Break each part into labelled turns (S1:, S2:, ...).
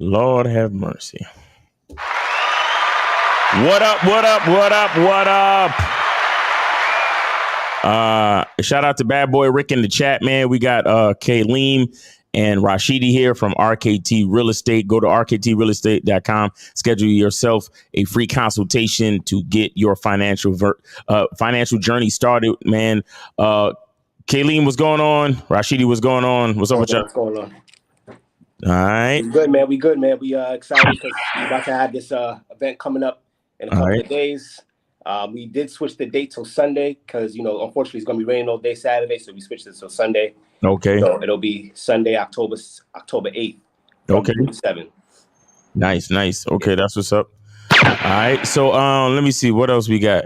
S1: Lord have mercy. What up? What up? What up? What up? Shout out to Bad Boy Rick in the chat, man. We got Kayleen and Rashidi here from RKT Real Estate. Go to rktrealestate.com. Schedule yourself a free consultation to get your financial journey started, man. Kayleen, what's going on? Rashidi, what's going on? What's up with y'all?
S2: What's going on?
S1: All right.
S2: We good, man. We good, man. We excited because we're about to have this event coming up in a couple of days. We did switch the date till Sunday because, unfortunately, it's going to be raining all day Saturday, so we switched it till Sunday.
S1: Okay.
S2: So it'll be Sunday, October 8th.
S1: Okay.
S2: 7.
S1: Nice. Okay, that's what's up. All right. So let me see what else we got.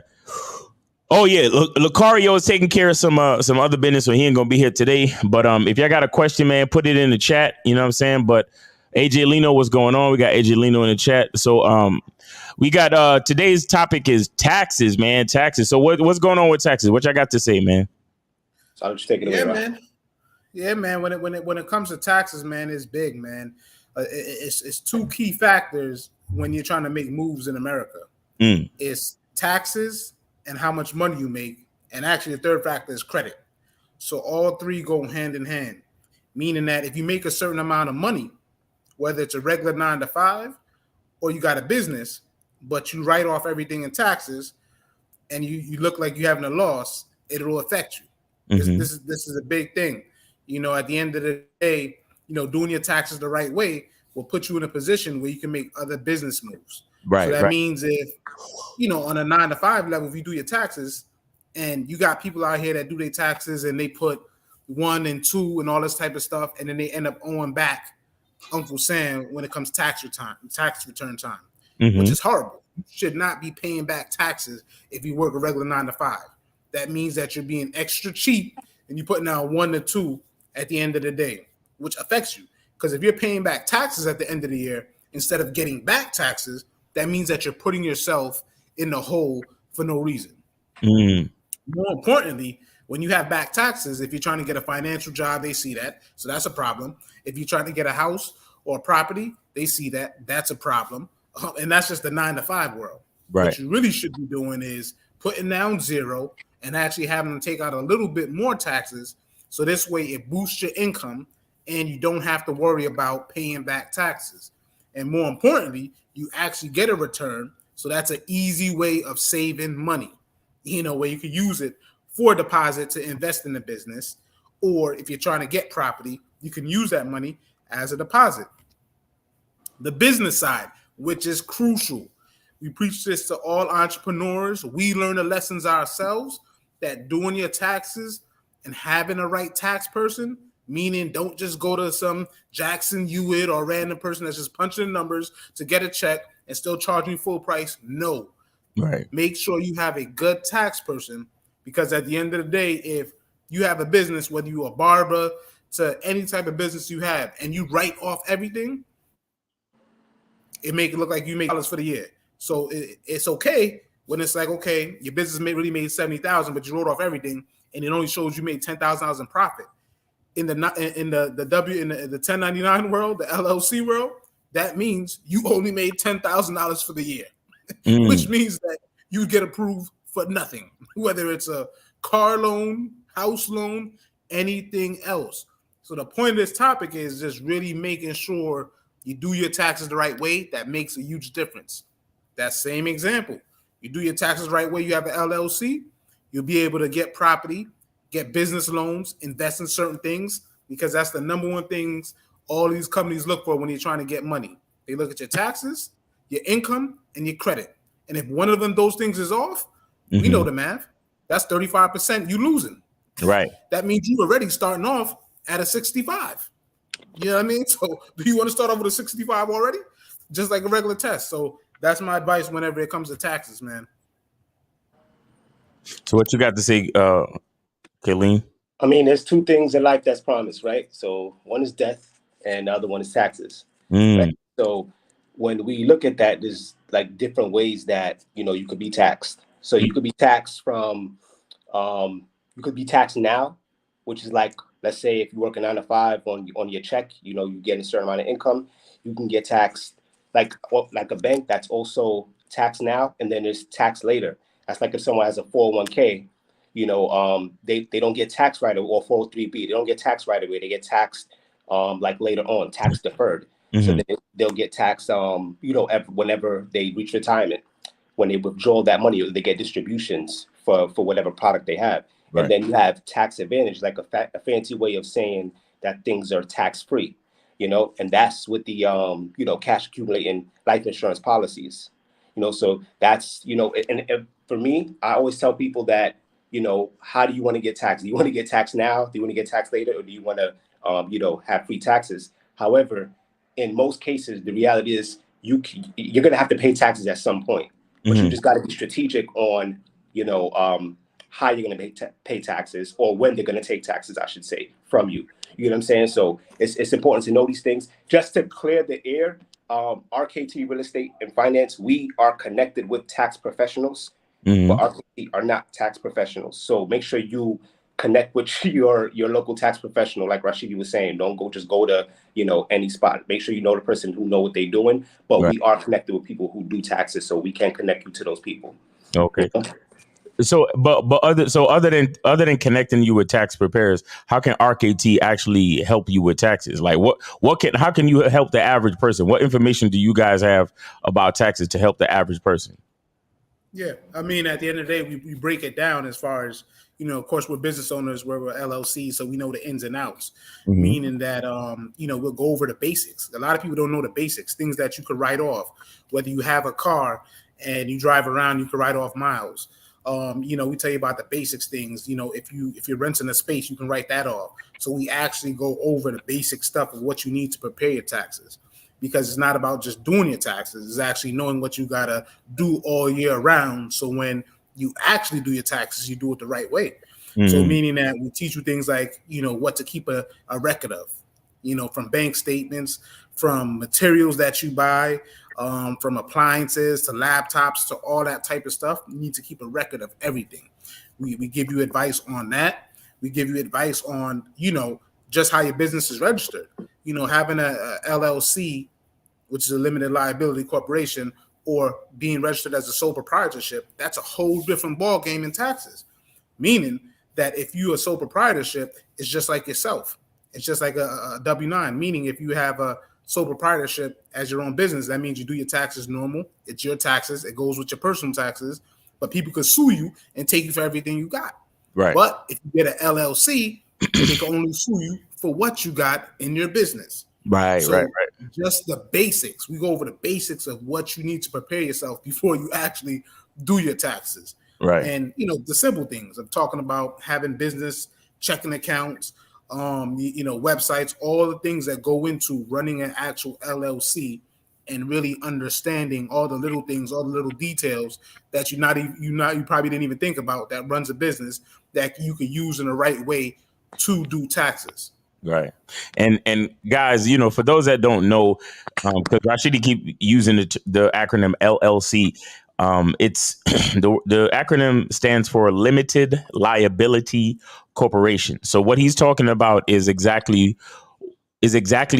S1: Oh yeah, Lucario is taking care of some other business, so he ain't gonna be here today. But if y'all got a question, man, put it in the chat. You know what I'm saying? But AJ Lino, what's going on? We got AJ Lino in the chat. So we got today's topic is taxes, man. Taxes. So what's going on with taxes? What y'all got to say, man?
S2: So I'll just take it away,
S3: man. Yeah, man. When it comes to taxes, man, it's big, man. It's two key factors when you're trying to make moves in America. It's taxes and how much money you make. And actually, the third factor is credit. So all three go hand in hand, meaning that if you make a certain amount of money, whether it's a regular 9-to-5 or you got a business, but you write off everything in taxes and you look like you're having a loss, it'll affect you. Mm-hmm. This is a big thing. At the end of the day, doing your taxes the right way will put you in a position where you can make other business moves.
S1: Right.
S3: So that means if, on a 9-to-5 level, if you do your taxes and you got people out here that do their taxes and they put 1 and 2 and all this type of stuff, and then they end up owing back Uncle Sam when it comes tax return time, which is horrible. You should not be paying back taxes if you work a regular 9-to-5. That means that you're being extra cheap and you're putting out 1 to 2 at the end of the day, which affects you. Because if you're paying back taxes at the end of the year instead of getting back taxes, that means that you're putting yourself in the hole for no reason. More importantly, when you have back taxes, if you're trying to get a financial job, they see that. So that's a problem. If you're trying to get a house or a property, they see that. That's a problem. And that's just the 9-to-5 world.
S1: Right.
S3: What you really should be doing is putting down 0 and actually having them take out a little bit more taxes. So this way it boosts your income and you don't have to worry about paying back taxes. And more importantly, you actually get a return. So that's an easy way of saving money, where you can use it for a deposit to invest in the business. Or if you're trying to get property, you can use that money as a deposit. The business side, which is crucial. We preach this to all entrepreneurs. We learn the lessons ourselves that doing your taxes and having a right tax person, meaning don't just go to some Jackson Hewitt or random person that's just punching the numbers to get a check and still charging full price. No.
S1: Right.
S3: Make sure you have a good tax person, because at the end of the day, if you have a business, whether you're a barber to any type of business you have, and you write off everything, it make it look like you make dollars for the year. So it's okay when it's like, okay, your business really made $70,000, but you wrote off everything, and it only shows you made $10,000 in profit. In the 1099 world, the LLC world, that means you only made $10,000 for the year, which means that you get approved for nothing, whether it's a car loan, house loan, anything else. So the point of this topic is just really making sure you do your taxes the right way. That makes a huge difference. That same example, you do your taxes the right way, you have an LLC, you'll be able to get property, get business loans, invest in certain things, because that's the number one things all these companies look for when you're trying to get money. They look at your taxes, your income, and your credit. And if one of those things is off, we know the math. That's 35% you losing.
S1: Right.
S3: That means you already starting off at a 65. You know what I mean? So do you want to start off with a 65 already? Just like a regular test. So that's my advice whenever it comes to taxes, man.
S1: So what you got to say, Kayleen?
S2: I mean, there's two things in life that's promised, right? So one is death and the other one is taxes. Right? So when we look at that, there's like different ways that, you could be taxed. So you could be taxed from, you could be taxed now, which is like, let's say if you work a 9-to-5 on your check, you get a certain amount of income. you can get taxed like a bank that's also taxed now, and then there's tax later. That's like if someone has a 401k, they don't get taxed right away, or 403b, they don't get taxed right away. They get taxed like later on, tax deferred. So then they'll get taxed whenever they reach retirement, when they withdraw that money, or they get distributions for whatever product they have. Right. And then you have tax advantage, like a fancy way of saying that things are tax free, and that's with the cash accumulating life insurance policies. So that's, and for me, I always tell people that, how do you want to get taxed? Do you want to get taxed now? Do you want to get taxed later? Or do you want to, have free taxes? However, in most cases, the reality is you're going to have to pay taxes at some point, but you just got to be strategic on, how you're going to pay taxes, or when they're going to take taxes, I should say, from you. You know what I'm saying? So it's important to know these things. Just to clear the air, RKT Real Estate and Finance, we are connected with tax professionals, but RKT are not tax professionals. So make sure you connect with your local tax professional, like Rashidi was saying. Don't go to any spot. Make sure you know the person who know what they're doing. But we are connected with people who do taxes, so we can connect you to those people.
S1: Okay. So, other than connecting you with tax preparers, how can RKT actually help you with taxes? Like how can you help the average person? What information do you guys have about taxes to help the average person?
S3: Yeah, I mean, at the end of the day, we break it down as far as, of course, we're business owners, we're LLC, so we know the ins and outs, meaning that, we'll go over the basics. A lot of people don't know the basics, things that you could write off. Whether you have a car and you drive around, you can write off miles. We tell you about the basics things. If you're renting a space, you can write that off. So we actually go over the basic stuff of what you need to prepare your taxes, because it's not about just doing your taxes. It's actually knowing what you got to do all year round. So when you actually do your taxes, you do it the right way. So meaning that we teach you things like, what to keep a record of, from bank statements, from materials that you buy, from appliances to laptops to all that type of stuff. You need to keep a record of everything. We give you advice on that. We give you advice on, just how your business is registered. Having a LLC, which is a limited liability corporation, or being registered as a sole proprietorship, that's a whole different ball game in taxes. Meaning that if you're a sole proprietorship, it's just like yourself. It's just like a W-9, meaning if you have a sole proprietorship as your own business, that means you do your taxes normal. It's your taxes. It goes with your personal taxes, but people could sue you and take you for everything you got.
S1: Right.
S3: But if you get an LLC, they can only sue you for what you got in your business.
S1: Right.
S3: Just the basics. We go over the basics of what you need to prepare yourself before you actually do your taxes.
S1: Right.
S3: And, the simple things of talking about having business checking accounts, websites, all the things that go into running an actual LLC, and really understanding all the little things, all the little details that you probably didn't even think about, that runs a business that you could use in the right way to do taxes.
S1: Right. And guys, for those that don't know, because Rashidi keep using the acronym LLC, it's the acronym stands for Limited Liability Corporation. So what he's talking about is exactly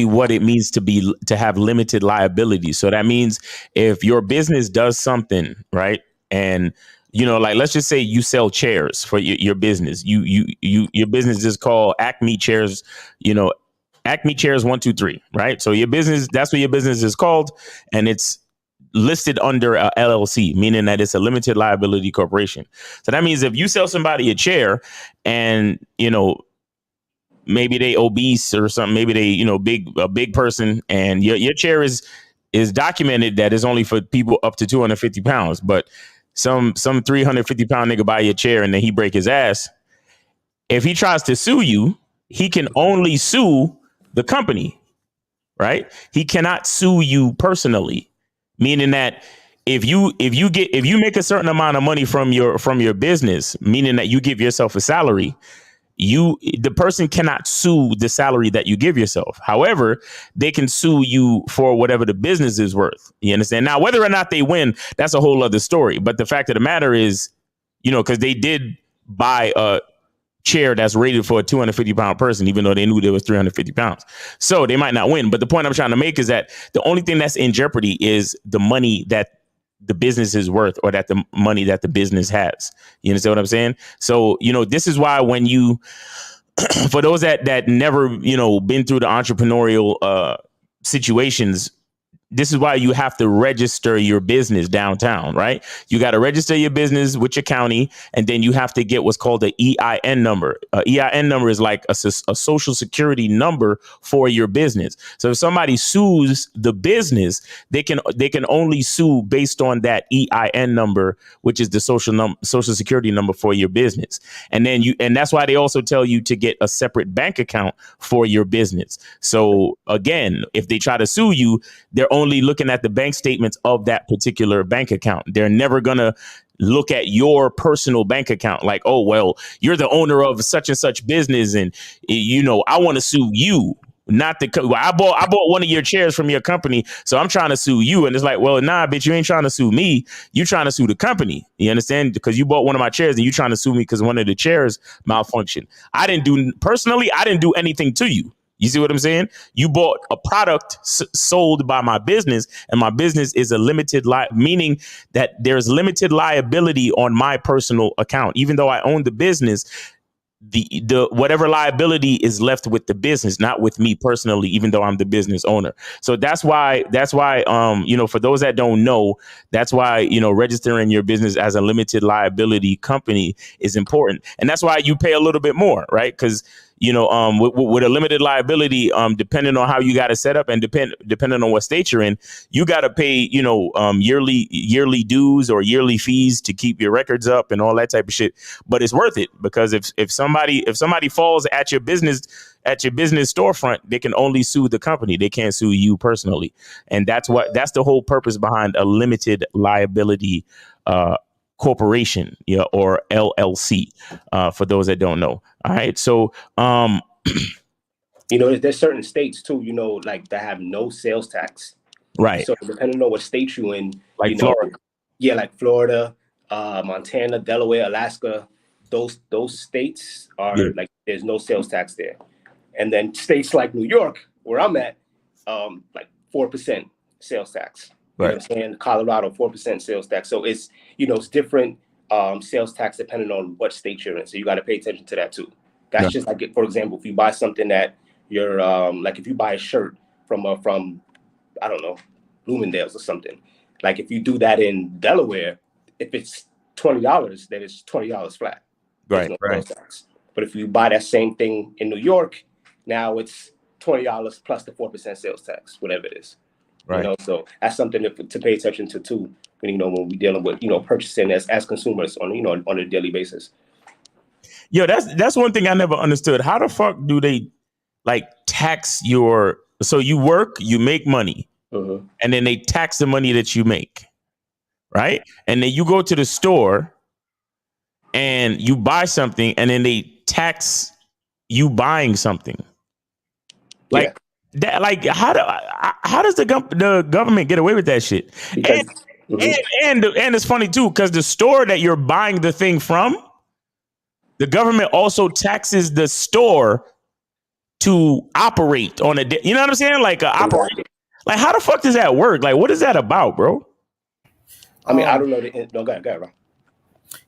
S1: what it means to have limited liability. So that means if your business does something, right, and like let's just say you sell chairs for your business. Your business is called Acme Chairs. Acme Chairs 1, 2, 3, right? So your business, that's what your business is called, and it's listed under a LLC, meaning that it's a limited liability corporation. So that means if you sell somebody a chair and, maybe they obese or something, maybe they, a big person, and your chair is documented that it's only for people up to 250 pounds, but some 350 pound nigga buy your chair and then he break his ass. If he tries to sue you, he can only sue the company, right? He cannot sue you personally. Meaning that if you make a certain amount of money from your business, meaning that you give yourself a salary, the person cannot sue the salary that you give yourself. However, they can sue you for whatever the business is worth. You understand? Now, whether or not they win, that's a whole other story. But the fact of the matter is, because they did buy a chair that's rated for a 250-pound person, even though they knew there was 350 pounds. So they might not win. But the point I'm trying to make is that the only thing that's in jeopardy is the money that the business is worth, or that the money that the business has. You understand what I'm saying? So, this is why when you, for those that never, been through the entrepreneurial situations, this is why you have to register your business downtown, right? You got to register your business with your county, and then you have to get what's called an EIN number. EIN number is like a social security number for your business. So if somebody sues the business, they can only sue based on that EIN number, which is the social security number for your business. And that's why they also tell you to get a separate bank account for your business. So again, if they try to sue you, they're only looking at the bank statements of that particular bank account. They're never going to look at your personal bank account like, oh, well, you're the owner of such and such business, and, I want to sue you. Not the I bought one of your chairs from your company, so I'm trying to sue you. And it's like, well, nah, bitch, you ain't trying to sue me. You trying to sue the company. You understand? Because you bought one of my chairs and you trying to sue me because one of the chairs malfunctioned. I didn't do anything to you. You see what I'm saying? You bought a product sold by my business, and my business is a limited meaning that there's limited liability on my personal account. Even though I own the business, the whatever liability is left with the business, not with me personally, even though I'm the business owner. So that's why, for those that don't know, that's why, registering your business as a limited liability company is important. And that's why you pay a little bit more, right? Because with a limited liability, depending on how you got it set up and depending on what state you're in, you got to pay, yearly dues or yearly fees to keep your records up and all that type of shit. But it's worth it, because if somebody falls at your business storefront, they can only sue the company. They can't sue you personally. And that's the whole purpose behind a limited liability corporation, or LLC, for those that don't know. All right. So,
S2: there's certain states too, like that have no sales tax.
S1: Right.
S2: So depending on what state you're in,
S1: like Florida.
S2: Like Florida, Montana, Delaware, Alaska, those states are like, there's no sales tax there. And then states like New York, where I'm at, like 4% sales tax. You know what I'm saying? Colorado, 4% sales tax. So it's, it's different sales tax depending on what state you're in. So you got to pay attention to that too. That's just like, for example, if you buy something that you're like, if you buy a shirt from I don't know, Bloomingdale's or something. Like if you do that in Delaware, if it's $20, then it's $20 flat.
S1: Right.
S2: No sales tax. But if you buy that same thing in New York, now it's $20 plus the 4% sales tax, whatever it is.
S1: Right.
S2: So that's something to pay attention to too. When when we're dealing with purchasing as consumers on on a daily basis.
S1: Yo, that's one thing I never understood. How the fuck do they like tax your? So you work, you make money, and then they tax the money that you make, right? And then you go to the store and you buy something, and then they tax you buying something. Like that. Like how does the government get away with that shit? Because, and it's funny too, because the store that you're buying the thing from, the government also taxes the store to operate on you know what I'm saying? Like operate. Like how the fuck does that work? Like what is that about, bro?
S2: I mean, I don't know. Go ahead, bro.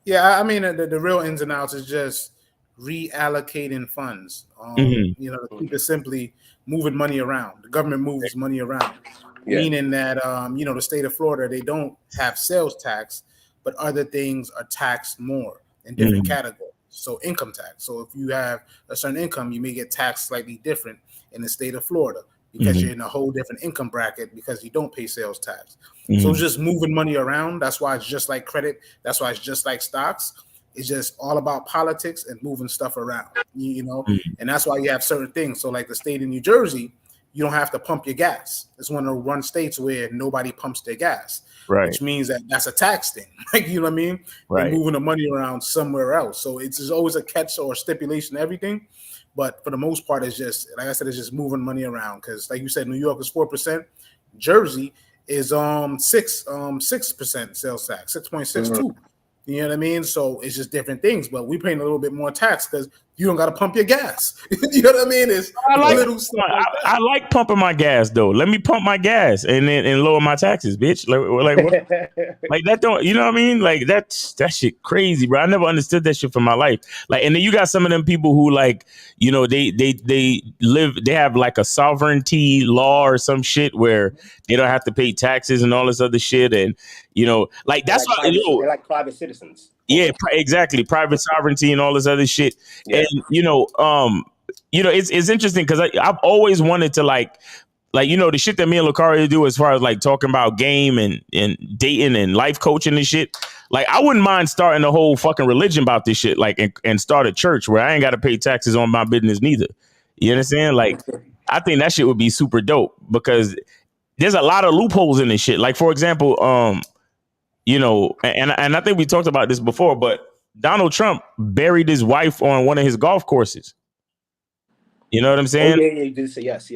S3: Yeah, I mean the real ins and outs is just reallocating funds. To keep it simply, moving money around. The government moves money around, meaning that the state of Florida, they don't have sales tax, but other things are taxed more in different categories. So income tax. So if you have a certain income, you may get taxed slightly different in the state of Florida because you're in a whole different income bracket because you don't pay sales tax. So it's just moving money around. That's why it's just like credit. That's why it's just like stocks. It's just all about politics and moving stuff around, and that's why you have certain things. So like the state of New Jersey, you don't have to pump your gas. It's one of the one states where nobody pumps their gas, which means that that's a tax thing. Like, you know what I mean? Right. Moving the money around somewhere else. So it's always a catch or stipulation, everything. But for the most part, it's just, like I said, it's just moving money around. Because like you said, New York is 4%. Jersey is 6% sales tax, 6.62. You know what I mean? So it's just different things, but we're paying a little bit more tax because You don't got to pump your gas. You know what I mean? It's little stuff like that.
S1: I like pumping my gas though. Let me pump my gas and lower my taxes, bitch. Like what? Like that don't, you know what I mean? Like that shit crazy, bro. I never understood that shit for my life. Like, and then you got some of them people who like, you know, they have like a sovereignty law or some shit where they don't have to pay taxes and all this other shit. And, you know, like that's why
S2: they're like private citizens.
S1: Yeah, exactly. Private sovereignty and all this other shit. Yeah. And, you know, it's interesting because I've always wanted to like, you know, the shit that me and Lucario do as far as like talking about game and dating and life coaching and shit. Like, I wouldn't mind starting a whole fucking religion about this shit, like, and start a church where I ain't got to pay taxes on my business neither. You understand? Like, I think that shit would be super dope because there's a lot of loopholes in this shit. Like, for example, you know, and I think we talked about this before, but Donald Trump buried his wife on one of his golf courses. You know what I'm saying?
S2: Oh, yeah, you did say yes.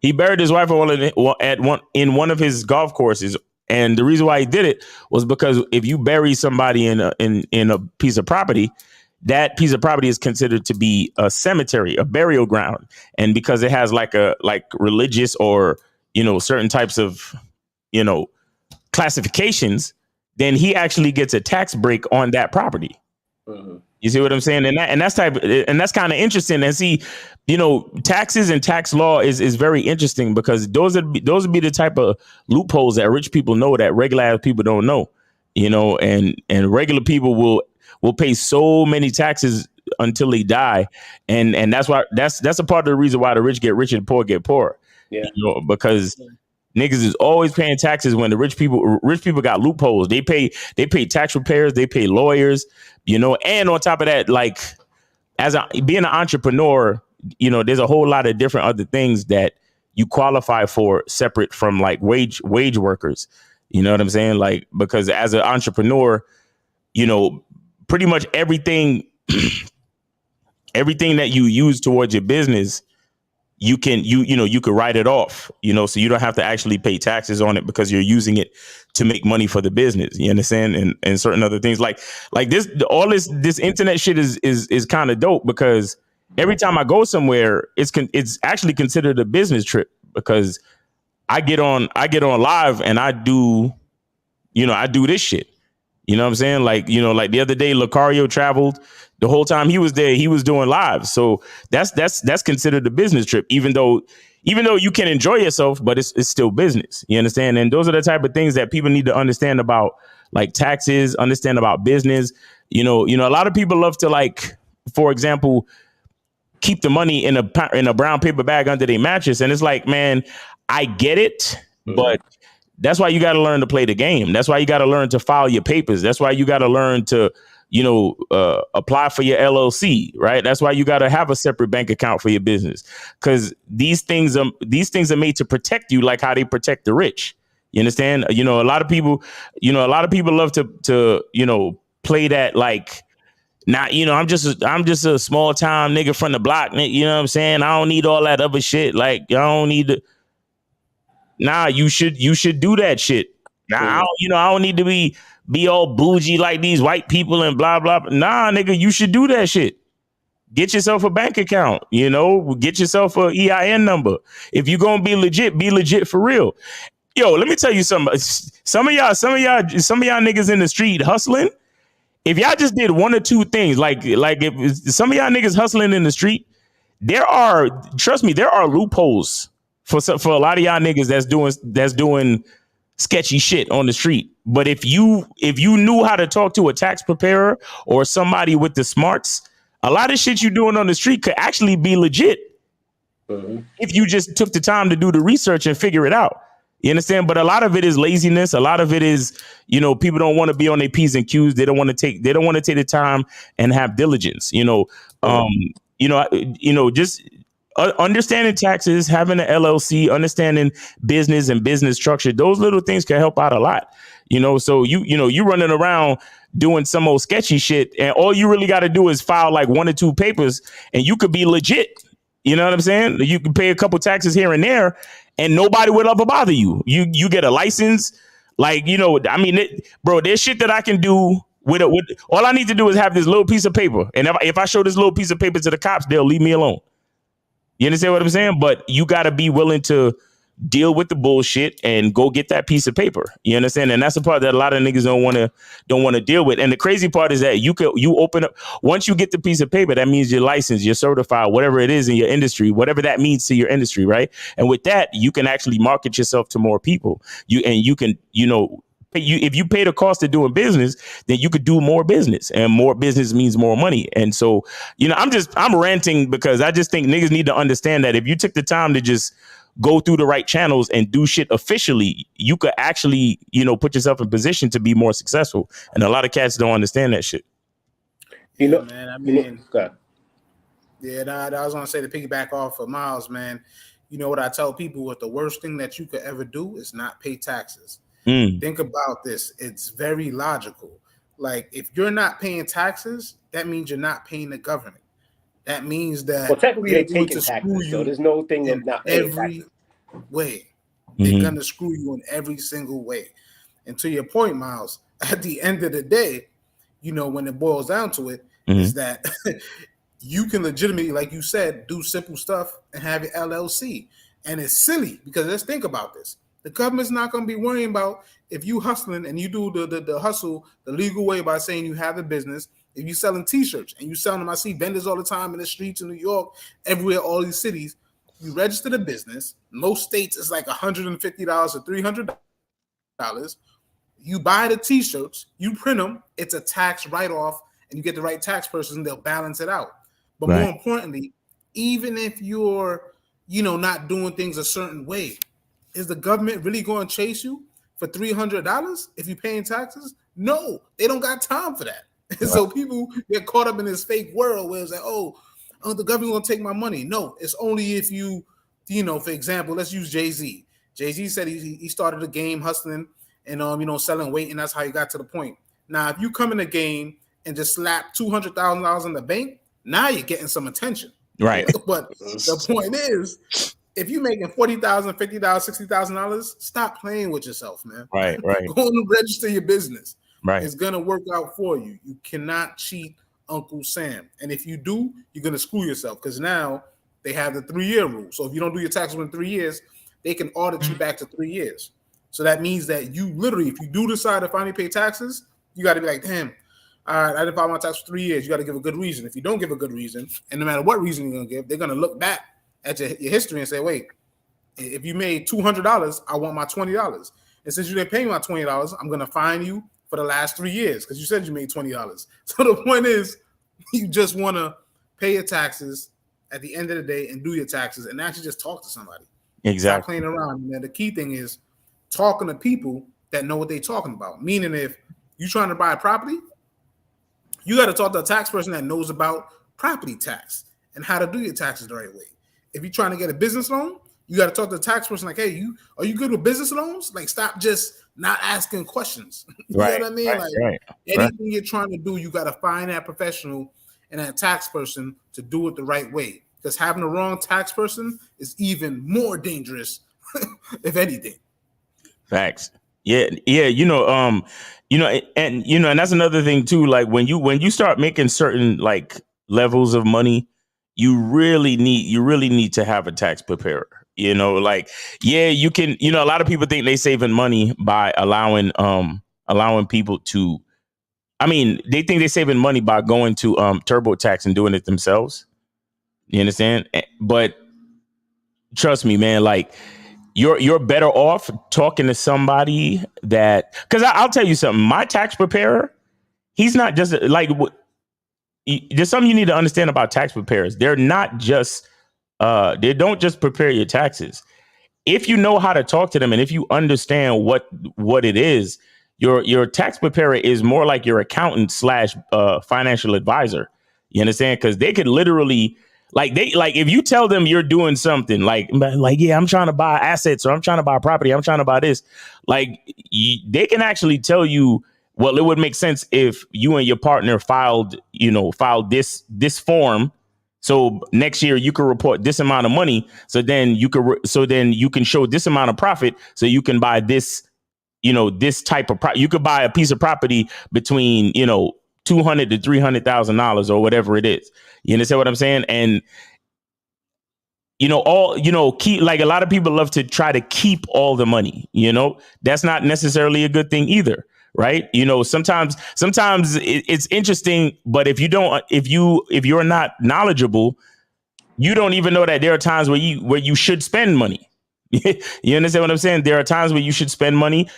S1: He buried his wife in one of his golf courses, and the reason why he did it was because if you bury somebody in a piece of property, that piece of property is considered to be a cemetery, a burial ground, and because it has like religious or, you know, certain types of, you know, classifications, then he actually gets a tax break on that property. Mm-hmm. You see what I'm saying? And that's kind of interesting. And see, you know, taxes and tax law is very interesting because those would be the type of loopholes that rich people know that regular people don't know. You know, and regular people will pay so many taxes until they die, and that's why that's a part of the reason why the rich get rich and the poor get poor. Yeah, you know, because niggas is always paying taxes when the rich people got loopholes. They pay tax repairs, they pay lawyers, you know, and on top of that, like being an entrepreneur, you know, there's a whole lot of different other things that you qualify for separate from like wage workers. You know what I'm saying? Like, because as an entrepreneur, you know, pretty much everything that you use towards your business, you could write it off, you know, so you don't have to actually pay taxes on it because you're using it to make money for the business. You understand? And certain other things like this, all this internet shit is kind of dope because every time I go somewhere, it's actually considered a business trip because I get on live and I do this shit. You know what I'm saying? Like, you know, like the other day, Lucario traveled. The whole time he was there, he was doing live. So that's considered a business trip, even though you can enjoy yourself, but it's still business. You understand? And those are the type of things that people need to understand about, like taxes, understand about business. You know, a lot of people love to, like, for example, keep the money in a brown paper bag under their mattress. And it's like, man, I get it, but that's why you got to learn to play the game. That's why you got to learn to file your papers. That's why you got to learn to, you know, apply for your LLC, right? That's why you got to have a separate bank account for your business, because these things are made to protect you, like how they protect the rich. You understand? You know, a lot of people love to you know, play that like, nah, you know, I'm just a small town nigga from the block. You know what I'm saying? I don't need all that other shit. Like, I don't need to. Nah, you should do that shit. Nah, I don't need to be all bougie like these white people and blah, blah. Nah, nigga, you should do that shit. Get yourself a bank account, you know, get yourself a EIN number. If you're going to be legit for real. Yo, let me tell you something. Some of y'all niggas in the street hustling. If y'all just did one or two things, like if some of y'all niggas hustling in the street, trust me, there are loopholes for a lot of y'all niggas that's doing sketchy shit on the street. But if you knew how to talk to a tax preparer or somebody with the smarts, a lot of shit you doing on the street could actually be legit if you just took the time to do the research and figure it out. You understand? But a lot of it is laziness. A lot of it is, you know, people don't want to be on their P's and Q's. They don't want to take the time and have diligence. Just understanding taxes, having an LLC, understanding business and business structure. Those little things can help out a lot. You know, so you running around doing some old sketchy shit, and all you really got to do is file like one or two papers, and you could be legit. You know what I'm saying? You can pay a couple taxes here and there, and nobody would ever bother you. You get a license, like, you know. I mean, bro, there's shit that I can do with all I need to do is have this little piece of paper, and if I show this little piece of paper to the cops, they'll leave me alone. You understand what I'm saying? But you got to be willing to deal with the bullshit and go get that piece of paper. You understand? And that's the part that a lot of niggas don't want to deal with. And the crazy part is that you open up, once you get the piece of paper, that means you're licensed, you're certified, whatever it is in your industry, whatever that means to your industry, right? And with that, you can actually market yourself to more people. You can, if you pay the cost of doing business, then you could do more business, and more business means more money. And so, I'm ranting because I just think niggas need to understand that if you took the time to just go through the right channels and do shit officially, you could actually, put yourself in position to be more successful. And a lot of cats don't understand that shit.
S3: Man, I mean, I was going to say, to piggyback off of Miles, man, what I tell people, what the worst thing that you could ever do is not pay taxes. Think about this. It's very logical. Like, if you're not paying taxes, that means you're not paying the government. That means that
S2: technically they're taking taxes, so there's no thing of not paying
S3: every way. They're gonna screw you in every single way. And to your point, Miles, at the end of the day, when it boils down to it, is that you can legitimately, like you said, do simple stuff and have your LLC. And it's silly because let's think about this. The government's not going to be worrying about if you hustling and you do the hustle the legal way by saying you have a business. If you selling T-shirts and you selling them, I see vendors all the time in the streets in New York, everywhere, all these cities. You register the business. Most states it's like $150 or $300. You buy the T-shirts, you print them. It's a tax write-off, and you get the right tax person. They'll balance it out. But more importantly, even if you're not doing things a certain way, is the government really going to chase you for $300 if you're paying taxes? No, they don't got time for that. Right. So people get caught up in this fake world where it's like, the government's going to take my money. No, it's only if you, for example, let's use Jay-Z. Jay-Z said he started the game hustling and, selling weight, and that's how he got to the point. Now, if you come in the game and just slap $200,000 in the bank, now you're getting some attention.
S1: Right.
S3: But the point is, if you're making $40,000, $50,000, $60,000, stop playing with yourself, man.
S1: Right.
S3: Go and register your business.
S1: Right.
S3: It's gonna work out for you. You cannot cheat Uncle Sam. And if you do, you're gonna screw yourself because now they have the 3-year rule. So if you don't do your taxes within 3 years, they can audit you back to 3 years. So that means that you literally, if you do decide to finally pay taxes, you got to be like, damn, all right, I didn't file my tax for 3 years. You got to give a good reason. If you don't give a good reason, and no matter what reason you're gonna give, they're gonna look back at your history and say, wait, if you made $200, I want my $20. And since you didn't pay me my $20, I'm going to fine you for the last 3 years because you said you made $20. So the point is, you just want to pay your taxes at the end of the day and do your taxes and actually just talk to somebody.
S1: Exactly.
S3: Stop playing around. And the key thing is talking to people that know what they're talking about. Meaning if you're trying to buy a property, you got to talk to a tax person that knows about property tax and how to do your taxes the right way. If you're trying to get a business loan, you got to talk to the tax person like, hey, are you good with business loans? Like, stop just not asking questions. You know what I mean? Anything you're trying to do, you got to find that professional and that tax person to do it the right way. Because having the wrong tax person is even more dangerous, if anything.
S1: Facts. Yeah. And that's another thing too. Like when you start making certain like levels of money, you really need to have a tax preparer. You can, a lot of people think they saving money by allowing people to, they think they're saving money by going to TurboTax and doing it themselves. You understand? But trust me, man, like you're better off talking to somebody that, because I'll tell you something, my tax preparer, he's not just like, there's something you need to understand about tax preparers. They're not just, they don't just prepare your taxes. If you know how to talk to them and if you understand what it is, your tax preparer is more like your accountant / financial advisor. You understand? Because they could literally, if you tell them you're doing something yeah, I'm trying to buy assets or I'm trying to buy property, I'm trying to buy this, they can actually tell you, well, it would make sense if you and your partner filed this form. So next year you can report this amount of money. So then you can show this amount of profit. So you can buy this this type of you could buy a piece of property between, $200,000 to $300,000 or whatever it is. You understand what I'm saying? And keep, like, a lot of people love to try to keep all the money. That's not necessarily a good thing either, right? Sometimes it's interesting, but if you're not knowledgeable, you don't even know that there are times where you should spend money. You understand what I'm saying? There are times where you should spend money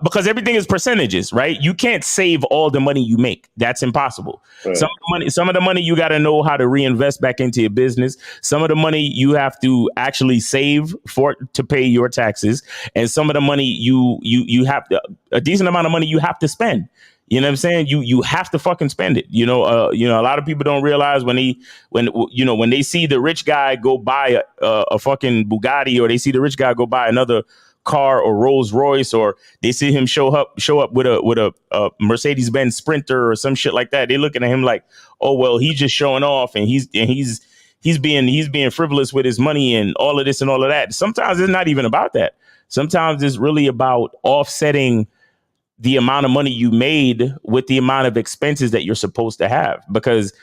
S1: because everything is percentages, right? You can't save all the money you make. That's impossible. Right. Some of the money you got to know how to reinvest back into your business. Some of the money you have to actually save to pay your taxes, and some of the money you have to, a decent amount of money you have to spend. You know what I'm saying? You have to fucking spend it. A lot of people don't realize when they see the rich guy go buy a fucking Bugatti, or they see the rich guy go buy another car or Rolls Royce, or they see him show up with a Mercedes-Benz Sprinter or some shit like that. They're looking at him like, oh well, he's just showing off, and he's being frivolous with his money and all of this and all of that. Sometimes it's not even about that. Sometimes it's really about offsetting the amount of money you made with the amount of expenses that you're supposed to have, because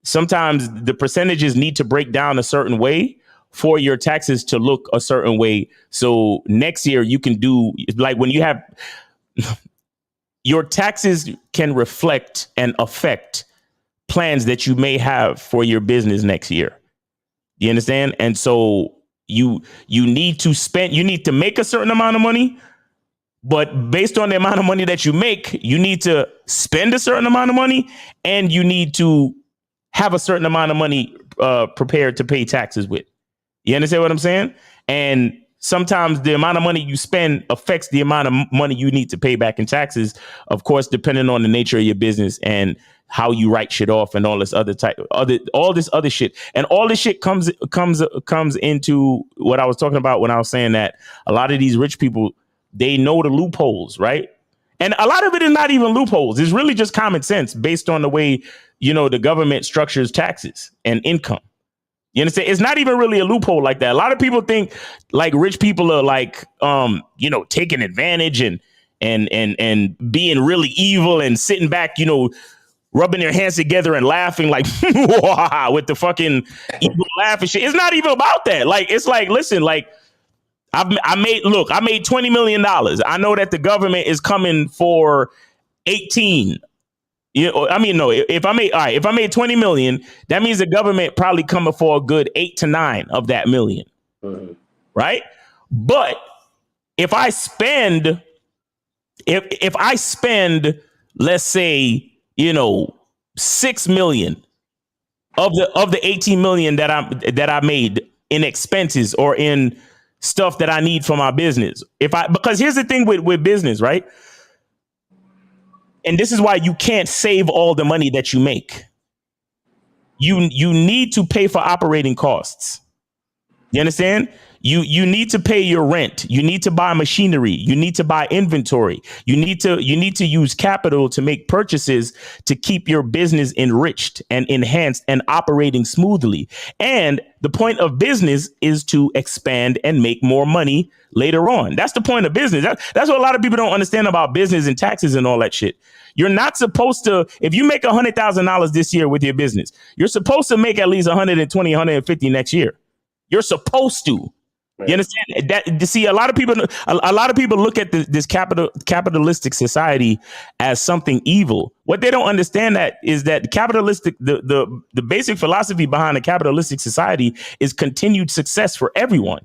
S1: sometimes the percentages need to break down a certain way for your taxes to look a certain way. So next year you can do, like, when you have your taxes can reflect and affect plans that you may have for your business next year. You understand? And so you need to make a certain amount of money, but based on the amount of money that you make, you need to spend a certain amount of money, and you need to have a certain amount of money prepared to pay taxes with. You understand what I'm saying? And sometimes the amount of money you spend affects the amount of money you need to pay back in taxes, of course, depending on the nature of your business and how you write shit off and all this other shit. And all this shit comes into what I was talking about when I was saying that a lot of these rich people, they know the loopholes, right? And a lot of it is not even loopholes. It's really just common sense based on the way, the government structures taxes and income. You understand? It's not even really a loophole like that. A lot of people think like rich people are like, taking advantage and being really evil and sitting back, rubbing their hands together and laughing like with the fucking evil laugh and shit. It's not even about that. Like, it's like, listen, like, I made $20 million. I know that the government is coming for 18. If I made 20 million, that means the government probably coming for a good 8 to 9 of that million. Mm-hmm. Right? But if I spend, let's say, 6 million of the 18 million that I made in expenses or in stuff that I need for my business. Because here's the thing with business, right? And this is why you can't save all the money that you make. You need to pay for operating costs. You understand? You need to pay your rent. You need to buy machinery. You need to buy inventory. You need to use capital to make purchases to keep your business enriched and enhanced and operating smoothly. And the point of business is to expand and make more money later on. That's the point of business. That's what a lot of people don't understand about business and taxes and all that shit. You're not supposed to, if you make $100,000 this year with your business, you're supposed to make at least 120, 150 next year. You're supposed to. You understand that? See, a lot of people look at this capitalistic society as something evil. What they don't understand is that the basic philosophy behind a capitalistic society is continued success for everyone.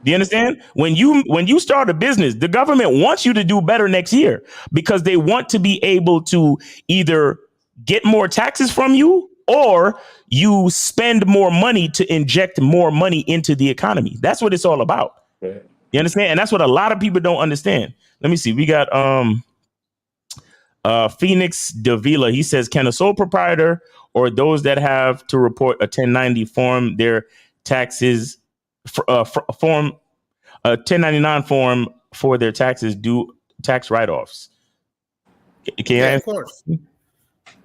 S1: Do you understand? When you start a business, the government wants you to do better next year because they want to be able to either get more taxes from you or you spend more money to inject more money into the economy. That's what it's all about. Right. You understand? And that's what a lot of people don't understand. Let me see. We got Phoenix Davila. He says, can a sole proprietor or those that have to report a 1090 form their taxes form a 1099 form for their taxes do tax write-offs?
S3: Of course.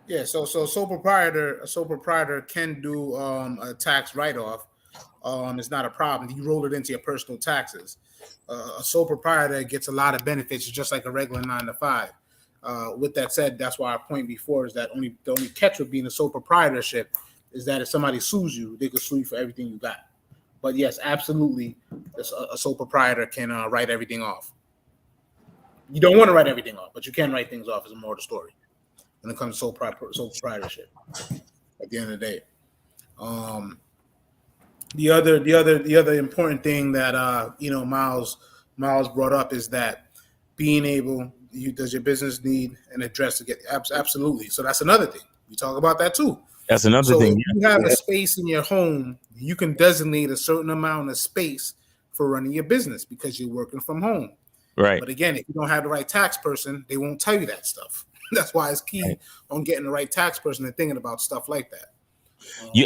S3: Yeah, so a sole proprietor can do a tax write-off. It's not a problem. You roll it into your personal taxes. A sole proprietor gets a lot of benefits just like a regular 9-to-5. With that said, that's why our point before is that the only catch with being a sole proprietorship is that if somebody sues you, they could sue you for everything you got. But yes, absolutely, a sole proprietor can write everything off. You don't want to write everything off, but you can write things off as a more of the story when it comes to sole proprietorship. At the end of the day, the other important thing that Miles brought up is that being able, does your business need an address to get? Absolutely. So that's another thing. We talk about that too.
S1: That's another
S3: so
S1: thing.
S3: If you have a space in your home, you can designate a certain amount of space for running your business because you're working from home.
S1: Right.
S3: But again, if you don't have the right tax person, they won't tell you that stuff. That's why it's key on getting the right tax person and thinking about stuff like that.
S1: You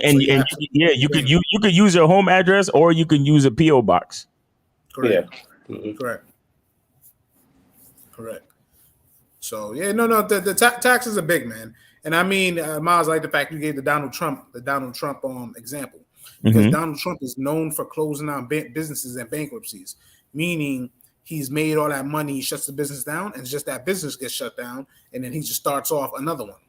S1: could use your home address or you can use a PO box.
S3: Correct. Yeah. Mm-hmm. Correct. So the taxes are big, man. And I mean, Miles, I like the fact you gave the Donald Trump example, because Donald Trump is known for closing down businesses and bankruptcies, meaning he's made all that money, he shuts the business down, and it's just that business gets shut down, and then he just starts off another one.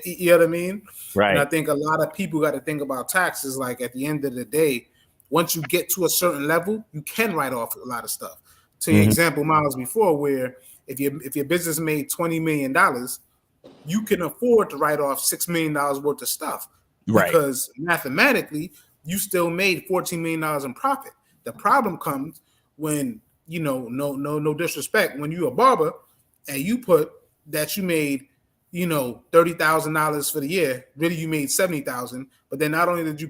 S3: You know what I mean?
S1: Right.
S3: And I think a lot of people got to think about taxes. Like at the end of the day, once you get to a certain level, you can write off a lot of stuff. To your example, Miles, before, where if your business made $20 million, you can afford to write off $6 million worth of stuff, right? Because mathematically, you still made $14 million in profit. The problem comes when, no disrespect, when you're a barber and you put that you made, $30,000 for the year, really you made $70,000, but then not only did you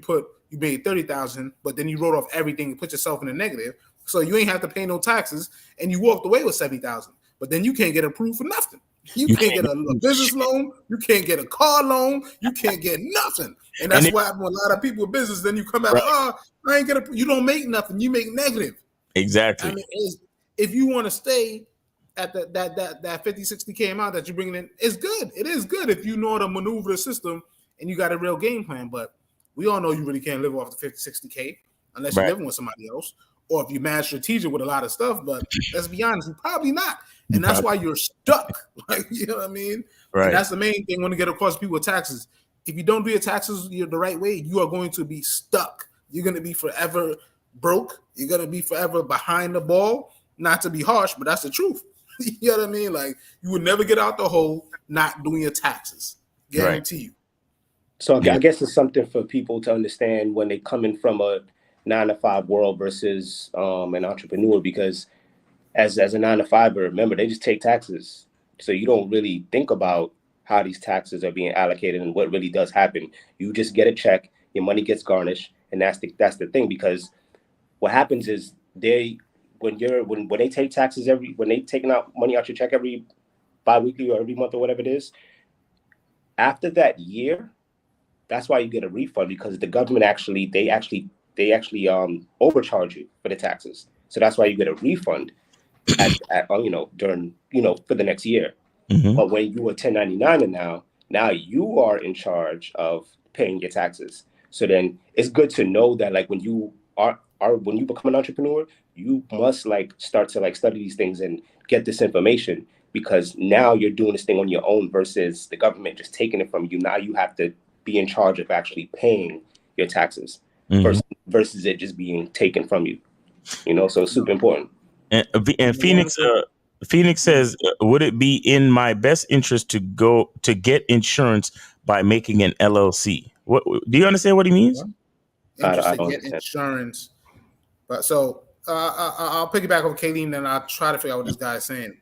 S3: made $30,000, but then you wrote off everything and put yourself in the negative, so you ain't have to pay no taxes, and you walked away with $70,000, but then you can't get approved for nothing. You can't get a business loan. You can't get a car loan. You can't get nothing. And that's why when a lot of people with business, then you come out, I ain't gonna. You don't make nothing. You make negative.
S1: Exactly.
S3: I mean, if you want to stay at that 50, 60K amount that you're bringing in, it's good. It is good if you know how to maneuver the system and you got a real game plan. But we all know you really can't live off the 50, 60K unless you're living with somebody else, or if you're mad strategic with a lot of stuff. But let's be honest, you're probably not. And that's why you're stuck. Like, you know what I mean? Right. And that's the main thing when you get across people with taxes. If you don't do your taxes the right way, you are going to be stuck. You're going to be forever broke. You're going to be forever behind the ball. Not to be harsh, but that's the truth. You know what I mean? Like, you would never get out the hole not doing your taxes. Guarantee you.
S2: So I guess it's something for people to understand when they come in from a 9-to-5 world versus an entrepreneur, because as a 9-to-5, remember, they just take taxes. So you don't really think about how these taxes are being allocated and what really does happen. You just get a check, your money gets garnished, and that's the thing. Because what happens is when they take taxes when they taking out money out your check every bi-weekly or every month or whatever it is, after that year, that's why you get a refund, because the government actually overcharge you for the taxes. So that's why you get a refund during for the next year. But when you are 1099 and now you are in charge of paying your taxes. So then it's good to know that, like, when you become an entrepreneur, you must start to study these things and get this information, because now you're doing this thing on your own versus the government just taking it from you. Now you have to be in charge of actually paying your taxes versus it just being taken from you. So it's super important.
S1: And Phoenix says, would it be in my best interest to get insurance by making an LLC? What do you understand what he means?
S3: I don't get insurance. But so I'll piggyback over Kaleem and I'll try to figure out what this guy is saying.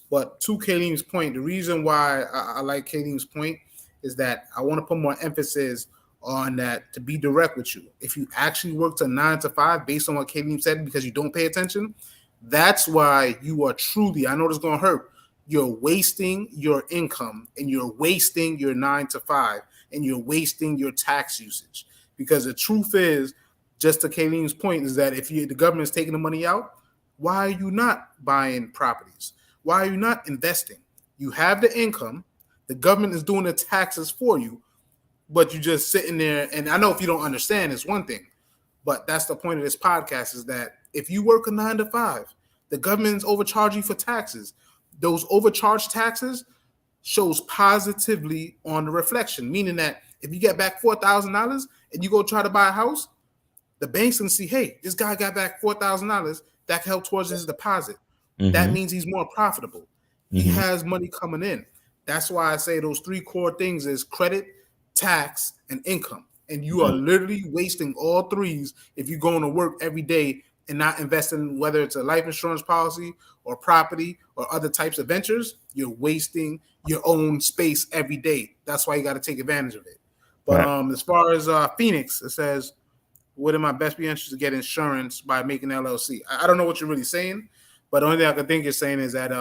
S3: But to Kaleem's point, the reason why I like Kaleem's point is that I want to put more emphasis on that, to be direct with you. If you actually work to 9-to-5 based on what Kaleem said, because you don't pay attention, that's why you are truly, I know this is going to hurt, you're wasting your income and you're wasting your 9-to-5 and you're wasting your tax usage. Because the truth is, just to Kaleem's point, is that if the government is taking the money out, why are you not buying properties? Why are you not investing? You have the income, the government is doing the taxes for you, but you're just sitting there. And I know if you don't understand, it's one thing, but that's the point of this podcast, is that if you work a 9-to-5 The government's overcharging you for taxes. Those overcharged taxes shows positively on the reflection, meaning that if you get back $4,000 and you go try to buy a house, the bank's gonna see, hey, this guy got back $4,000 that can help towards his deposit. That means he's more profitable. He has money coming in. That's why I say those three core things is credit, tax, and income. And you are literally wasting all threes if you're going to work every day and not investing, whether it's a life insurance policy or property or other types of ventures. You're wasting your own space every day. That's why you got to take advantage of it. But as far as Phoenix, it says, would it my best be interested to get insurance by making LLC? I don't know what you're really saying, but the only thing I can think you're saying is that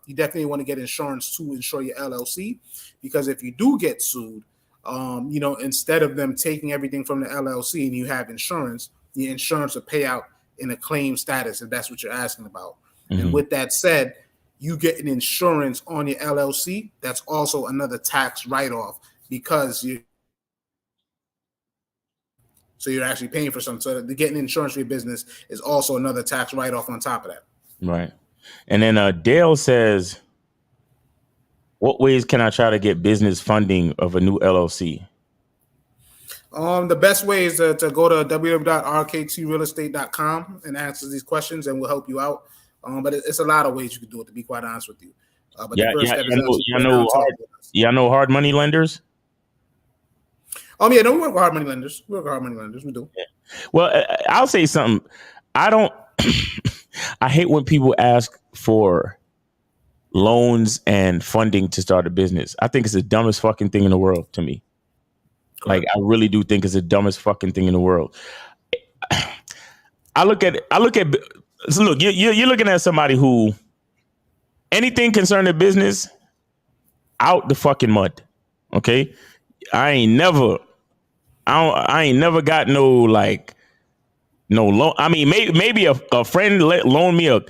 S3: you definitely want to get insurance to insure your LLC, because if you do get sued, instead of them taking everything from the LLC and you have insurance, the insurance will pay out in a claim status, if that's what you're asking about. And with that said, you get an insurance on your LLC. That's also another tax write-off because you're actually paying for something. So getting insurance for your business is also another tax write-off on top of that.
S1: Right. And then Dale says, what ways can I try to get business funding of a new LLC?
S3: The best way is to go to www.rktrealestate.com and answer these questions, and we'll help you out. But it's a lot of ways you can do it, to be quite honest with you. But the first step is
S1: I know hard money lenders.
S3: No, we work with hard money lenders. We do.
S1: Yeah. Well, I'll say something. I hate when people ask for loans and funding to start a business. I think it's the dumbest fucking thing in the world to me. Correct. Like, I really do think it's the dumbest fucking thing in the world. Look, you're looking at somebody who anything concerning business out the fucking mud. Okay. I ain't never got no loan. I mean, maybe a friend loaned me a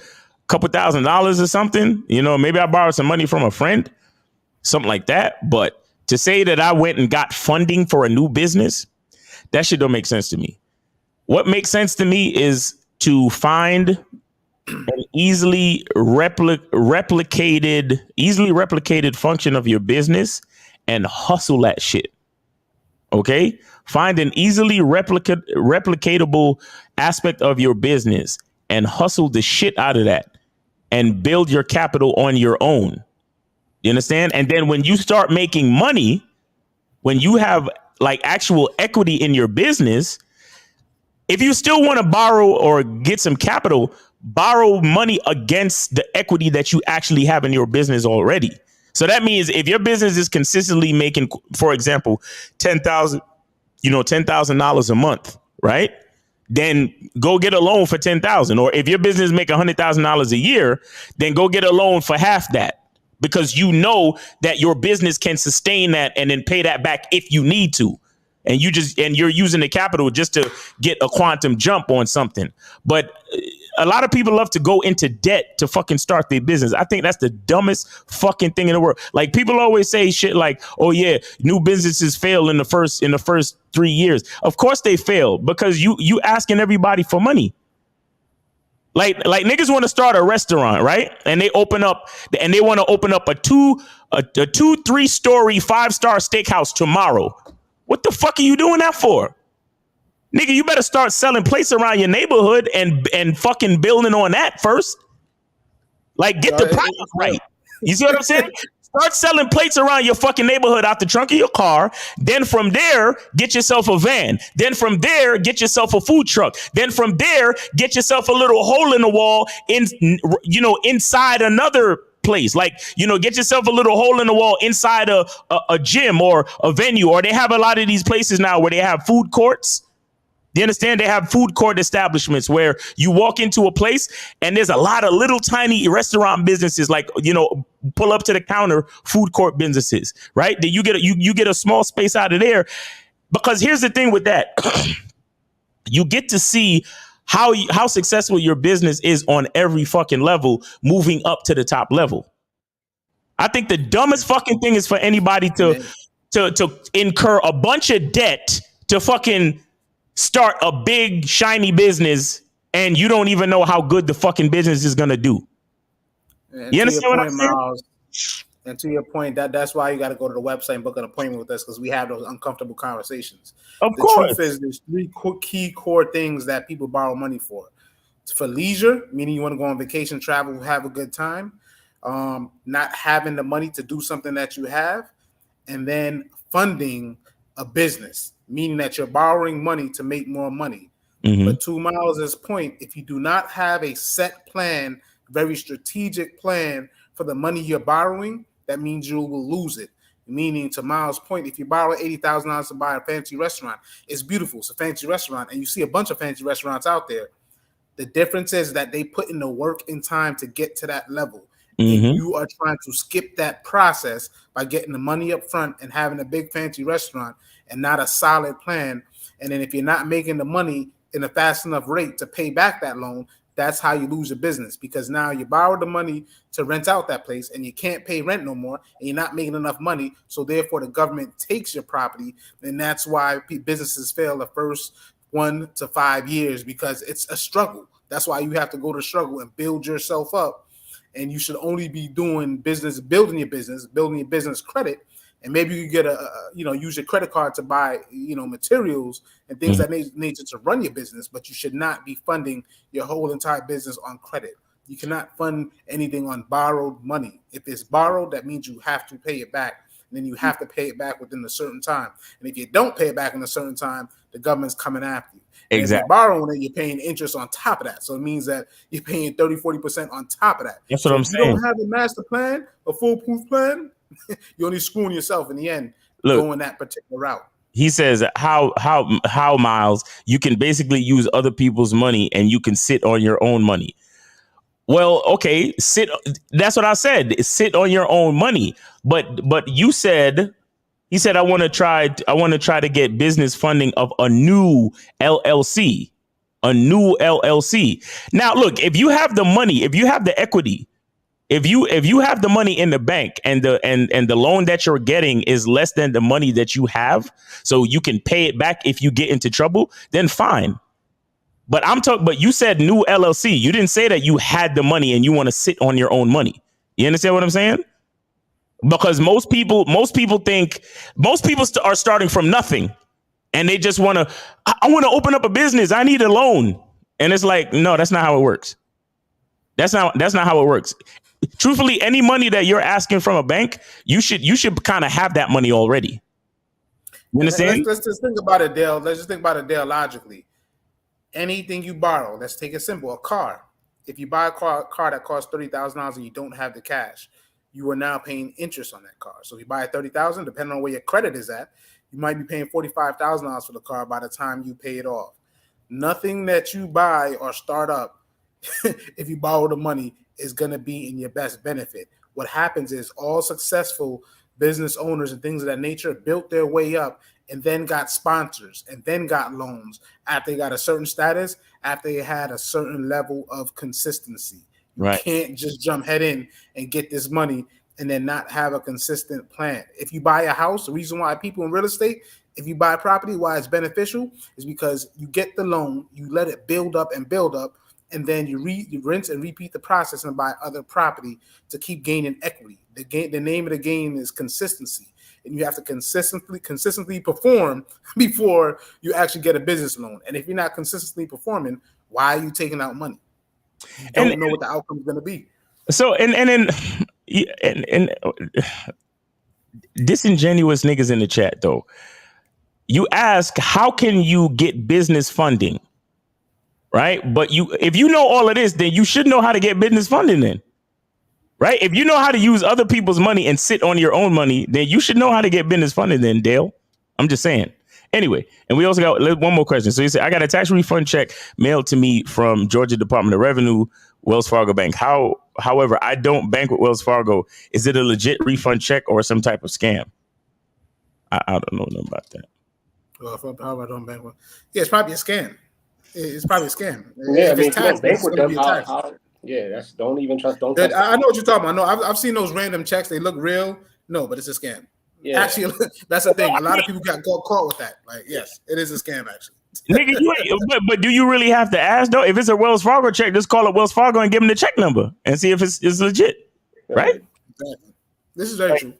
S1: couple $1,000s or something. Maybe I borrowed some money from a friend, something like that. But to say that I went and got funding for a new business, that shit don't make sense to me. What makes sense to me is to find an easily replicated function of your business and hustle that shit. Okay? Find an easily replicatable aspect of your business and hustle the shit out of that and build your capital on your own. You understand? And then when you start making money, when you have like actual equity in your business, if you still want to borrow or get some capital, borrow money against the equity that you actually have in your business already. So that means if your business is consistently making, for example, $10,000 a month, right? Then go get a loan for $10,000. Or if your business make $100,000 a year, then go get a loan for half that, because you know that your business can sustain that and then pay that back if you need to. And you're using the capital just to get a quantum jump on something. But a lot of people love to go into debt to fucking start their business. I think that's the dumbest fucking thing in the world. Like, people always say shit like, oh yeah, new businesses fail in the first 3 years. Of course they fail, because you asking everybody for money. Like niggas want to start a restaurant, right? And they want to open up a 2-3-story 5-star steakhouse tomorrow. What the fuck are you doing that for? Nigga, you better start selling plates around your neighborhood and fucking building on that first. Like, get the product right. You see what I'm saying? Start selling plates around your fucking neighborhood out the trunk of your car. Then from there, get yourself a van. Then from there, get yourself a food truck. Then from there, get yourself a little hole in the wall inside another place. Like, get yourself a little hole in the wall inside a gym or a venue. Or they have a lot of these places now where they have food courts. You understand? They have food court establishments where you walk into a place and there's a lot of little tiny restaurant businesses, like, pull up to the counter food court businesses, right? That you get a small space out of there, because here's the thing with that. You get to see how successful your business is on every fucking level, moving up to the top level. I think the dumbest fucking thing is for anybody to incur a bunch of debt to fucking start a big shiny business and you don't even know how good the fucking business is gonna do.
S3: And
S1: you understand what I'm saying?
S3: Miles, and to your point, that's why you got to go to the website and book an appointment with us, because we have those uncomfortable conversations.
S1: Of
S3: the
S1: course.
S3: Truth is, there's three key core things that people borrow money for. It's for leisure, meaning you want to go on vacation, travel, have a good time. Not having the money to do something that you have, and then funding a business, meaning that you're borrowing money to make more money. But to Miles' point, if you do not have a set plan, very strategic plan for the money you're borrowing, that means you will lose it. Meaning, to Miles' point, if you borrow $80,000 to buy a fancy restaurant, it's beautiful, it's a fancy restaurant, and you see a bunch of fancy restaurants out there. The difference is that they put in the work and time to get to that level. And you are trying to skip that process by getting the money up front and having a big fancy restaurant and not a solid plan. And then if you're not making the money in a fast enough rate to pay back that loan, that's how you lose your business, because now you borrowed the money to rent out that place and you can't pay rent no more, and you're not making enough money. So therefore the government takes your property. And that's why businesses fail the first 1 to 5 years, because it's a struggle. That's why you have to go to struggle and build yourself up. And you should only be doing business, building your business credit. And maybe you get use your credit card to buy, materials and things that nature to run your business, but you should not be funding your whole entire business on credit. You cannot fund anything on borrowed money. If it's borrowed, that means you have to pay it back. And then you have to pay it back within a certain time. And if you don't pay it back in a certain time, the government's coming after you. Exactly. If you're borrowing it, you're paying interest on top of that. So it means that you're paying 30-40% on top of that.
S1: That's what I'm saying.
S3: If you don't have a master plan, a foolproof plan, you're only screwing yourself in the end. Going that particular route. He
S1: says how Miles, you can basically use other people's money and you can sit on your own money. Well, okay, that's what I said. Sit on your own money. But he said I want to try to get business funding of a new LLC. Now, look, if you have the money, if you have the equity, if you have the money in the bank and the loan that you're getting is less than the money that you have, so you can pay it back if you get into trouble, then fine. But you said new LLC. You didn't say that you had the money and you want to sit on your own money. You understand what I'm saying? Because most people are starting from nothing, and they just want to. I want to open up a business. I need a loan, and it's like, no, that's not how it works. That's not how it works. Truthfully, any money that you're asking from a bank, you should kind of have that money already. You understand?
S3: Let's just think about it, Dale. Let's just think about it, Dale, logically. Anything you borrow, let's take it simple. A car. If you buy a car that costs $30,000 and you don't have the cash, you are now paying interest on that car. So if you buy $30,000, depending on where your credit is at, you might be paying $45,000 for the car by the time you pay it off. Nothing that you buy or start up, if you borrow the money, is going to be in your best benefit. What happens is all successful business owners and things of that nature built their way up and then got sponsors and then got loans after they got a certain status, after they had a certain level of consistency.
S1: Right.
S3: You can't just jump head in and get this money and then not have a consistent plan. If you buy a house, the reason why people in real estate, if you buy property, why it's beneficial is because you get the loan, you let it build up, and then you rinse and repeat the process and buy other property to keep gaining equity. The name of the game is consistency. And you have to consistently perform before you actually get a business loan. And if you're not consistently performing, why are you taking out money? You don't know what the outcome is going to be.
S1: So and disingenuous niggas in the chat though. You ask, how can you get business funding? Right? But if you know all of this, then you should know how to get business funding then. Right? If you know how to use other people's money and sit on your own money, then you should know how to get business funding then, Dale. I'm just saying. Anyway, and we also got one more question. So you say, I got a tax refund check mailed to me from Georgia Department of Revenue, Wells Fargo Bank. However, I don't bank with Wells Fargo. Is it a legit refund check or some type of scam? I don't know nothing about that.
S3: Well, how I don't bank with, yeah, it's probably a scam. It's probably a scam.
S2: Yeah, if I mean, bank with them. Don't even trust. Don't. Trust
S3: I know what you're talking about. No, I've seen those random checks. They look real. No, but it's a scam. Yeah. Actually, that's the thing. A lot of people got caught with that. Like, yes, it is a scam. Actually.
S1: Nigga, but do you really have to ask though? If it's a Wells Fargo check, just call up Wells Fargo and give them the check number and see if it's legit, right?
S3: Exactly. This is very true.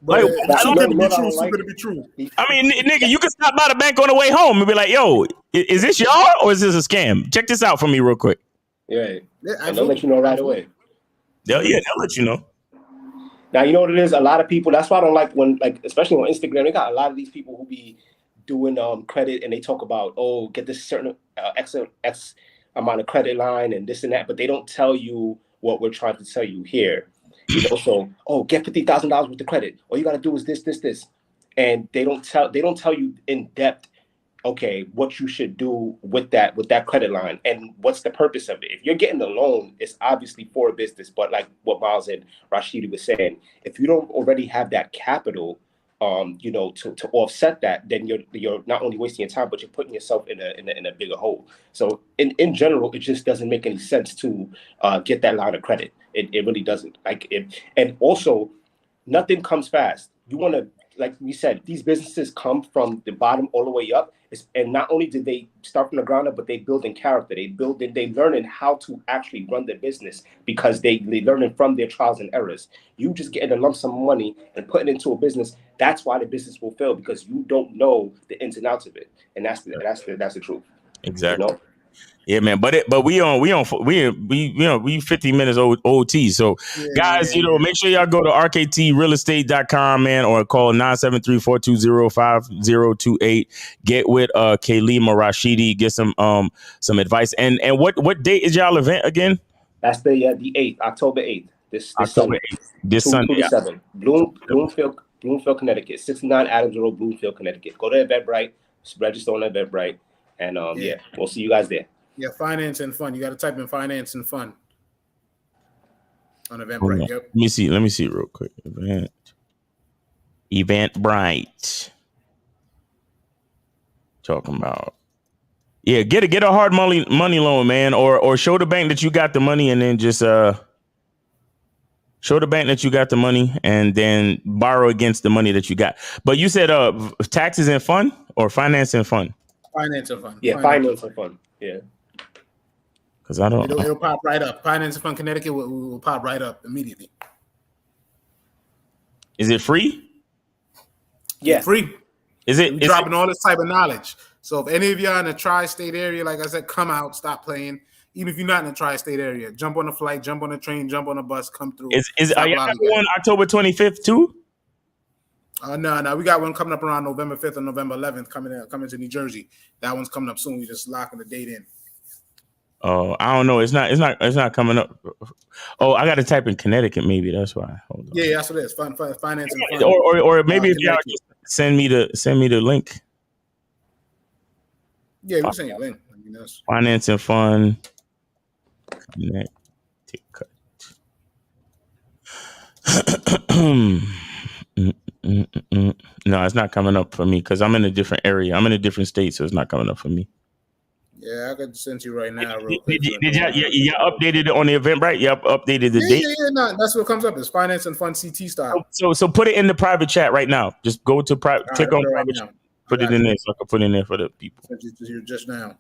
S2: Like,
S3: too good to be true.
S1: I mean, nigga, you can stop by the bank on the way home and be like, "Yo, is this y'all or is this a scam? Check this out for me real quick."
S2: Yeah, and they'll let you know right away.
S1: They'll let you know.
S2: Now you know what it is. A lot of people. That's why I don't like when, like, especially on Instagram, they got a lot of these people who be doing credit and they talk about, oh, get this certain X amount of credit line and this and that, but they don't tell you what we're trying to tell you here. You know, so, oh, get $50,000 worth of credit. All you got to do is this, and they don't tell you in depth, okay, what you should do with that credit line and what's the purpose of it. If you're getting a loan, it's obviously for a business, but like what Miles and Rashidi was saying, if you don't already have that capital, you know, to offset that, then you're not only wasting your time, but you're putting yourself in a bigger hole. So in general, it just doesn't make any sense to get that line of credit. It really doesn't. And also, nothing comes fast. You want to, like we said, these businesses come from the bottom all the way up. And not only did they start from the ground up, but they build in character. They learn how to actually run their business because they learning from their trials and errors. You just getting a lump sum of money and putting it into a business. That's why the business will fail, because you don't know the ins and outs of it. And that's the truth.
S1: Exactly.
S2: You know?
S1: Yeah, man. But we 50 minutes OT. So guys, you know, make sure y'all go to rktrealestate.com, man, or call 973-420-5028. Get with Kalima Rashidi, get some advice. And what date is y'all event again?
S2: That's the 8th, October 8th. This
S1: October 8th. This Sunday.
S2: 7. Bloomfield, Connecticut, 69 Adams Road, Bloomfield, Connecticut. Go to Eventbrite, register on Eventbrite, and we'll see you guys there.
S3: Yeah, finance and fun. You got to type in finance and fun on Eventbrite. Yep.
S1: Let me see real quick. Eventbrite. Talking about. Yeah, get a hard money loan, man, or show the bank that you got the money, and then just show the bank that you got the money, and then borrow against the money that you got. But you said taxes and fun or finance and fun?
S3: Finance and fun.
S2: Yeah, finance and fun. Yeah.
S1: Because I don't.
S3: It'll pop right up. Finance and Fun Connecticut will pop right up immediately.
S1: Is it free?
S3: Yeah, free.
S1: Is it
S3: dropping all this type of knowledge? So if any of y'all in the tri-state area, like I said, come out, stop playing. Even if you're not in the tri-state area, jump on the flight, jump on the train, jump on the bus, come through.
S1: Are y'all going October 25th too?
S3: No, we got one coming up around November 5th and November 11th coming to New Jersey. That one's coming up soon. We just locking the date in.
S1: Oh, I don't know. It's not coming up. Oh, I got to type in Connecticut. Maybe that's why. Hold on.
S3: Yeah, that's what it is. Finance and fun.
S1: Or maybe if y'all just send me the link.
S3: Yeah, we'll send you a link. I mean,
S1: finance and fun. Connecticut. No, it's not coming up for me because I'm in a different area. I'm in a different state, so it's not coming up for me.
S3: Yeah, I could send you right now. Real
S1: quick. Did y'all updated it on the Eventbrite? Y'all updated the date?
S3: Yeah, no, that's what comes up. It's finance and fun CT style.
S1: So put it in the private chat right now. Just go to private, click on private chat, put it in there so I can put it in there for the people.
S3: Just now.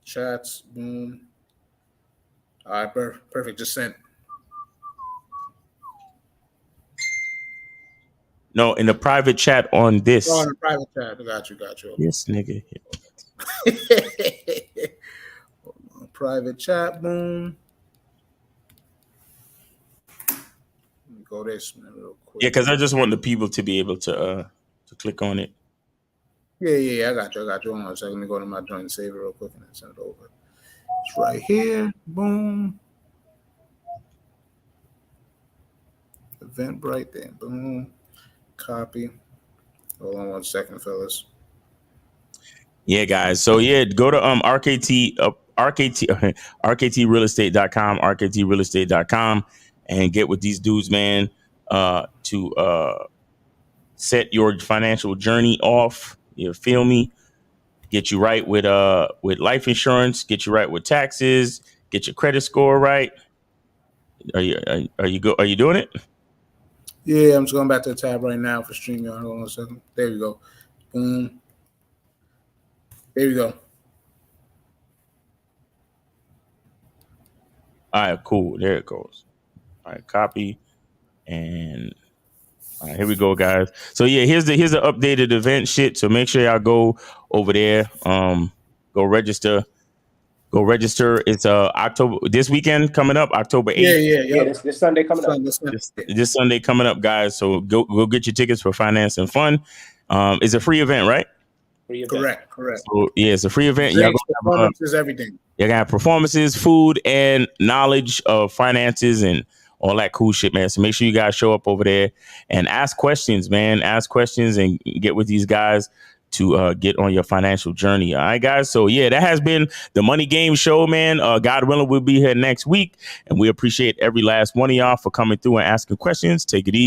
S3: Chats, boom. All right, perfect. Just sent.
S1: No, in the private chat on this.
S3: Oh, in the private chat. Got you.
S1: Yes, nigga.
S3: Private chat, boom. Let me go this real quick.
S1: Yeah, because I just want the people to be able to click on it.
S3: Yeah, I got you. Hold on a second. Let me go to my joint and save it real quick and then send it over. It's right here. Boom. Eventbrite there. Boom. Copy. Hold on 1 second, fellas.
S1: Yeah, guys. So yeah, go to rktrealestate.com, rktrealestate.com, and get with these dudes, man, to set your financial journey off. You feel me? Get you right with life insurance, get you right with taxes, get your credit score right. Are you doing it?
S3: Yeah, I'm just going back to the tab right now for StreamYard. Hold on a second. There we go. Boom. There we go.
S1: All right, cool. There it goes. All right, copy. And all right, here we go, guys. So yeah, here's the updated event shit. So make sure y'all go over there. Go register. Go register. It's October this weekend coming up, October 8th.
S2: Yeah. This Sunday coming up.
S1: This Sunday coming up, guys. So go get your tickets for Finance and Fun. It's a free event, right?
S2: Free event.
S3: Correct.
S1: So yeah, it's a free event.
S3: Y'all performances, everything. You're
S1: gonna have performances, food, and knowledge of finances and all that cool shit, man. So make sure you guys show up over there and ask questions, man. Ask questions and get with these guys to get on your financial journey. All right, guys. So yeah, that has been the Money Game Show, man. God willing, we'll be here next week, and we appreciate every last one of y'all for coming through and asking questions. Take it easy.